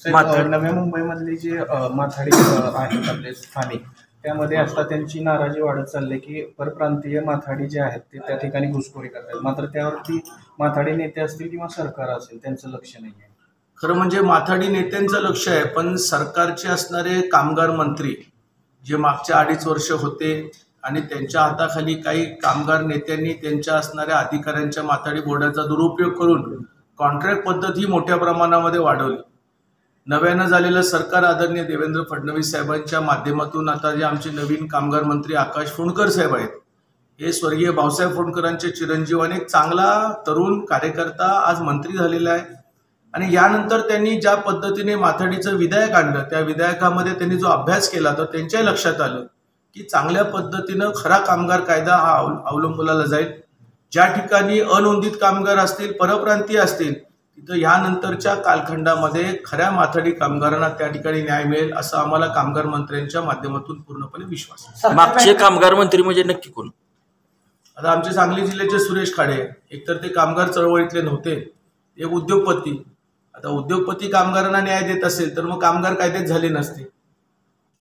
नव्या मुंबईमधली जी माथाडी आहेत आपले स्थानिक, त्यामध्ये आता त्यांची नाराजी वाढत चालली की परप्रांतीय माथाडी जे आहेत ते त्या ठिकाणी घुसखोरी करतात, मात्र त्यावरती माथाडी नेते असतील किंवा सरकार असेल त्यांचं लक्ष नाही आहे. खरं म्हणजे माथाडी नेत्यांचं लक्ष आहे, पण सरकारचे असणारे कामगार मंत्री जे मागच्या 2.5 वर्ष होते आणि त्यांच्या हाताखाली काही कामगार नेत्यांनी त्यांच्या असणाऱ्या अधिकाऱ्यांच्या माथाडी बोर्डाचा दुरुपयोग करून कॉन्ट्रॅक्ट पद्धत ही मोठ्या प्रमाणामध्ये वाढवली. नव्यानं झालेलं सरकार आदरणीय देवेंद्र फडणवीस साहेबांच्या माध्यमातून आता जे आमचे नवीन कामगार मंत्री आकाश फुंडकर साहेब आहेत, हे स्वर्गीय भाऊसाहेब फुंडकरांचे चिरंजीव आणि एक चांगला तरुण कार्यकर्ता आज मंत्री झालेला आहे. आणि यानंतर त्यांनी ज्या पद्धतीने माथाडीचं विधेयक आणलं, त्या विधेयकामध्ये त्यांनी जो अभ्यास केला तर त्यांच्या लक्षात आलं की चांगल्या पद्धतीनं खरा कामगार कायदा हा अवलंबला जाईल. ज्या ठिकाणी अनोंदित कामगार असतील, परप्रांतीय असतील, तिथं यानंतरच्या कालखंडामध्ये खऱ्या माथाडी कामगारांना त्या ठिकाणी न्याय मिळेल असं आम्हाला कामगार मंत्र्यांच्या माध्यमातून पूर्णपणे विश्वास आहे. मागचे कामगार मंत्री म्हणजे नक्की कोण? आता आमचे सांगली जिल्ह्याचे सुरेश खाडे, एकतर ते कामगार चळवळीतले नव्हते, एक उद्योगपती. आता उद्योगपती कामगारांना न्याय देत असेल तर मग कामगार कायदेच झाले नसते.